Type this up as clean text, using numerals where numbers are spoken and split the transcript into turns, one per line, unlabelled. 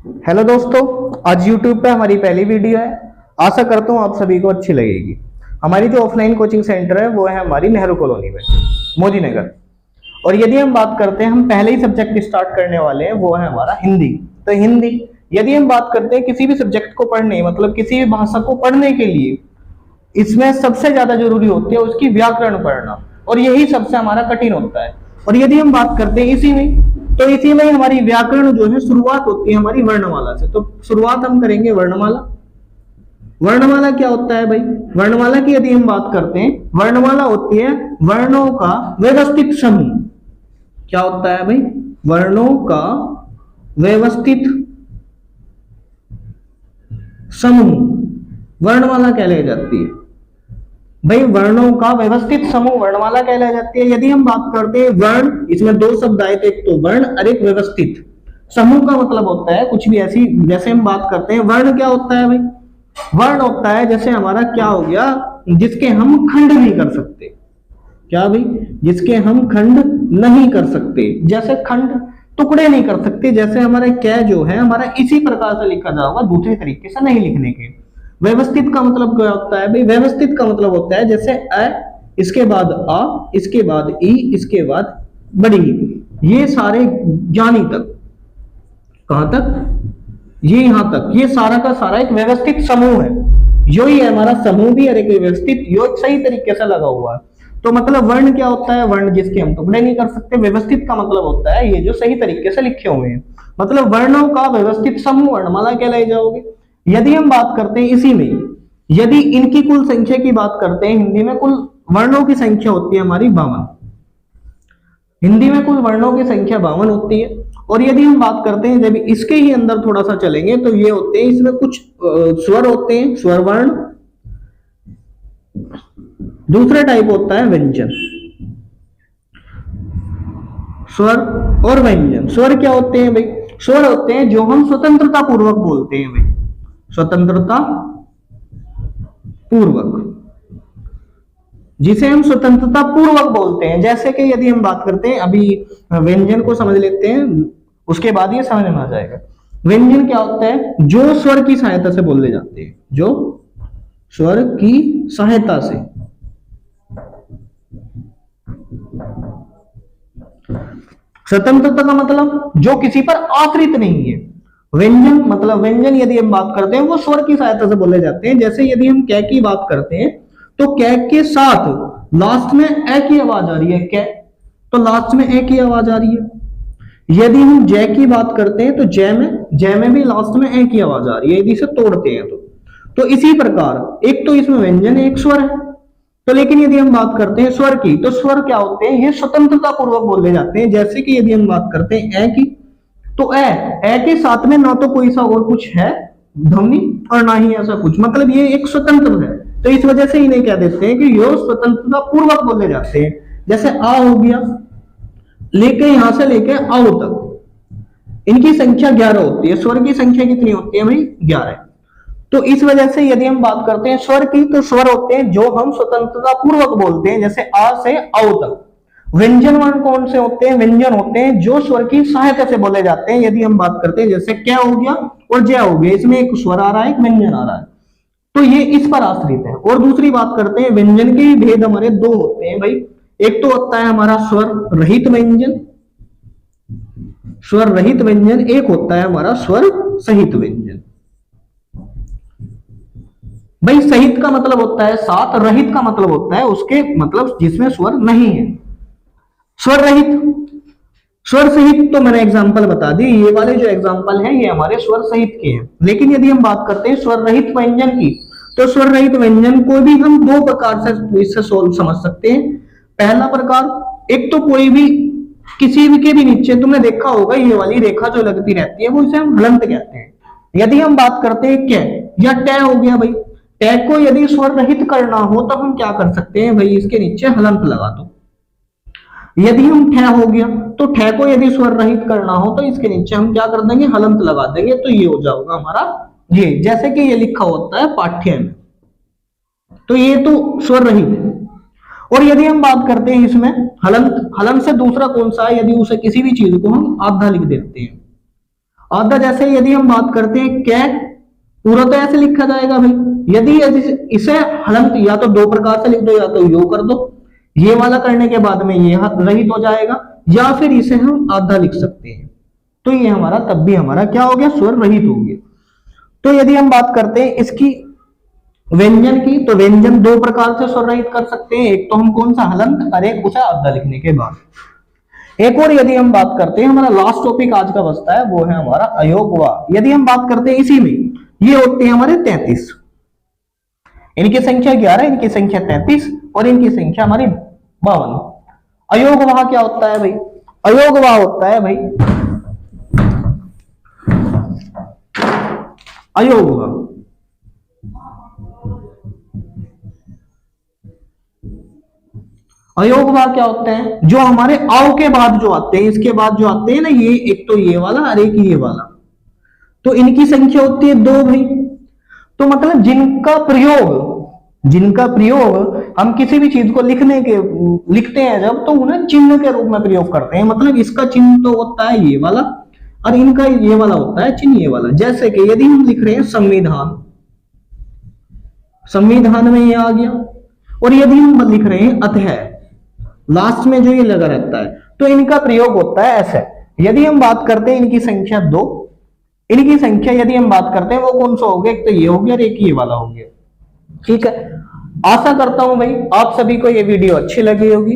Hello दोस्तों, आज YouTube पे हमारी पहली वीडियो है। आशा करता हूँ आप सभी को अच्छी लगेगी। हमारी जो ऑफलाइन कोचिंग सेंटर है वो है हमारी नेहरू कॉलोनी में, मोदी नगर। और यदि हम बात करते हैं, हम पहले ही सब्जेक्ट स्टार्ट करने वाले हैं, वो है हमारा हिंदी। तो हिंदी, यदि हम बात करते हैं किसी भी सब्जेक्ट को पढ़ने, मतलब किसी भी भाषा को पढ़ने के लिए, इसमें सबसे ज्यादा जरूरी होती है उसकी व्याकरण पढ़ना, और यही सबसे हमारा कठिन होता है। और यदि हम बात करते हैं इसी में, तो इसी में हमारी व्याकरण जो है शुरुआत होती है हमारी वर्णमाला से। तो शुरुआत हम करेंगे वर्णमाला। वर्णमाला क्या होता है भाई? वर्णमाला की यदि हम बात करते हैं, वर्णमाला होती है वर्णों का व्यवस्थित समूह। क्या होता है भाई? वर्णों का व्यवस्थित समूह वर्णमाला कहलाई जाती है। भाई वर्णों का व्यवस्थित समूह वर्णमाला कहलाई जाती है। यदि हम बात करते हैं वर्ण, इसमें दो शब्द आए थे, एक तो वर्ण और एक व्यवस्थित। समूह का मतलब होता है कुछ भी ऐसी, जैसे हम बात करते हैं वर्ण क्या होता है भाई? वर्ण होता है जैसे हमारा क्या हो गया, जिसके हम खंड नहीं कर सकते। क्या भाई? जिसके हम खंड नहीं कर सकते, जैसे खंड टुकड़े नहीं कर सकते। जैसे हमारा कै जो है हमारा इसी प्रकार से लिखा जाएगा, दूसरे तरीके से नहीं लिखने के। व्यवस्थित का मतलब क्या होता है भाई? व्यवस्थित का मतलब होता है जैसे अ, इसके बाद आ, इसके बाद ई, इसके बाद बड़ी ई, ये सारे ज्ञानी तक, कहां तक? ये यहां तक, ये सारा का सारा एक व्यवस्थित समूह है। यो ही है हमारा समूह भी, और एक व्यवस्थित, यो सही तरीके से लगा हुआ है। तो मतलब वर्ण क्या होता है? वर्ण जिसके हम टुकड़े नहीं कर सकते। व्यवस्थित का मतलब होता है ये जो सही तरीके से लिखे हुए हैं, मतलब वर्णों का व्यवस्थित समूह वर्णमाला कहलाई जाओगे। यदि हम बात करते हैं इसी में, यदि इनकी कुल संख्या की बात करते हैं, हिंदी में कुल वर्णों की संख्या होती है हमारी 52। हिंदी में कुल वर्णों की संख्या 52 होती है। और यदि हम बात करते हैं, जब इसके ही अंदर थोड़ा सा चलेंगे तो ये होते हैं, इसमें कुछ स्वर होते हैं, स्वर वर्ण। दूसरा टाइप होता है व्यंजन। स्वर और व्यंजन। स्वर क्या होते हैं भाई? स्वर होते हैं जो हम स्वतंत्रता पूर्वक बोलते हैं भाई, स्वतंत्रता पूर्वक, जिसे हम स्वतंत्रता पूर्वक बोलते हैं। जैसे कि यदि हम बात करते हैं, अभी व्यंजन को समझ लेते हैं, उसके बाद ये समझ में आ जाएगा। व्यंजन क्या होता है? जो स्वर की सहायता से बोले जाते हैं, जो स्वर की सहायता से। स्वतंत्रता का मतलब जो किसी पर आश्रित नहीं है। व्यंजन मतलब, व्यंजन यदि हम बात करते हैं वो स्वर की सहायता से बोले जाते हैं। जैसे यदि हम कै की बात करते हैं, तो कै के साथ लास्ट में ए की आवाज आ रही है, कै, तो लास्ट में ए की आवाज आ रही है। यदि हम जय की बात करते हैं, तो जय में भी लास्ट में ए की आवाज आ रही है, यदि इसे तोड़ते हैं तो इसी प्रकार एक तो इसमें व्यंजन है, एक स्वर है। तो लेकिन यदि हम बात करते हैं स्वर की, तो स्वर क्या होते हैं? ये स्वतंत्रता पूर्वक बोले जाते हैं। जैसे कि यदि हम बात करते हैं ए की, तो ए के साथ में ना तो कोई सा और कुछ है ध्वनि, और ना ही ऐसा कुछ, मतलब ये एक स्वतंत्र है। तो इस वजह से इन्हें कह देते हैं कि ये स्वतंत्रता पूर्वक बोले जाते हैं। जैसे आ हो गया, लेके यहां से लेके आओ तक, इनकी संख्या 11 होती है। स्वर की संख्या कितनी होती है भाई? 11। तो इस वजह से यदि हम बात करते हैं स्वर की, तो स्वर होते हैं जो हम स्वतंत्रता पूर्वक बोलते हैं, जैसे आ से आओ तक। व्यंजन वर्ण कौन से होते हैं? व्यंजन होते हैं जो स्वर की सहायता से बोले जाते हैं। यदि हम बात करते हैं, जैसे क्या हो गया और जय हो गया, इसमें एक स्वर आ रहा है, एक व्यंजन आ रहा है, तो ये इस पर आश्रित है। और दूसरी बात करते हैं, व्यंजन के भी भेद हमारे दो होते हैं भाई। एक तो होता है हमारा स्वर रहित व्यंजन, स्वर रहित व्यंजन। एक होता है हमारा स्वर सहित व्यंजन। भाई सहित का मतलब होता है साथ, रहित का मतलब होता है उसके मतलब जिसमें स्वर नहीं है। स्वर रहित, स्वर सहित तो मैंने एग्जांपल बता दी, ये वाले जो एग्जांपल हैं ये हमारे स्वर सहित के हैं। लेकिन यदि हम बात करते हैं स्वर रहित व्यंजन की, तो स्वर रहित व्यंजन को भी हम दो प्रकार से इससे सोल्व समझ सकते हैं। पहला प्रकार, एक तो कोई भी किसी भी के भी नीचे तुमने देखा होगा ये वाली रेखा जो लगती रहती है, वो इसे हम हलंत कहते हैं। यदि हम बात करते हैं कै या टै हो गया भाई, टै को यदि स्वर रहित करना हो तो हम क्या कर सकते हैं भाई? इसके नीचे हलंत लगा दो। यदि हम ठै हो गया, तो ठै को यदि स्वर रहित करना हो तो इसके नीचे हम क्या कर देंगे? हलंत लगा देंगे। तो ये हो जाएगा हमारा ये, जैसे कि ये लिखा होता है पाठ्य में, तो ये तो स्वर रहित है। और यदि हम बात करते हैं इसमें हलंत, हलंत से दूसरा कौन सा है? यदि उसे किसी भी चीज को हम आधा लिख देते हैं, आधा जैसे यदि हम बात करते हैं कै, पूरा तो ऐसे लिखा जाएगा भाई, यदि इसे हलंत या तो दो प्रकार से लिख दो, या तो यो कर दो, ये वाला करने के बाद में ये रहित हो जाएगा, या फिर इसे हम आधा लिख सकते हैं, तो ये हमारा तब भी हमारा क्या हो गया, स्वर रहित हो गया। तो यदि हम बात करते हैं इसकी व्यंजन की, तो व्यंजन दो प्रकार से स्वर रहित कर सकते हैं, एक तो हम कौन सा, हलंत, और एक उसे आधा लिखने के बाद। एक और यदि हम बात करते हैं, हमारा लास्ट टॉपिक आज का बचता है, वो है हमारा अयोगवा। यदि हम बात करते हैं इसी में, ये होते हैं हमारे 33, इनकी संख्या 11, इनकी संख्या 33 और इनकी संख्या हमारी 52। अयोगवा क्या होता है भाई, अयोगवा होता है भाई, अयोगवा अयोगवा क्या होते हैं, जो हमारे आव के बाद जो आते हैं, इसके बाद जो आते हैं ना, ये एक तो ये वाला और एक ये वाला, तो इनकी संख्या होती है 2 भाई। तो मतलब जिनका प्रयोग हम किसी भी चीज को लिखते हैं जब, तो उन्हें चिन्ह के रूप में प्रयोग करते हैं। मतलब इसका चिन्ह तो होता है ये वाला, और इनका ये वाला होता है चिन्ह ये वाला। जैसे कि यदि हम लिख रहे हैं संविधान, संविधान में ये आ गया, और यदि हम लिख रहे हैं अतः, लास्ट में जो ये लगा रहता है, तो इनका प्रयोग होता है ऐसे। यदि हम बात करते हैं इनकी संख्या 2, इनकी संख्या यदि हम बात करते हैं वो कौन सा हो गया, एक तो ये हो गया और एक ये वाला हो गया। ठीक है, आशा करता हूं भाई आप सभी को ये वीडियो अच्छी लगी होगी।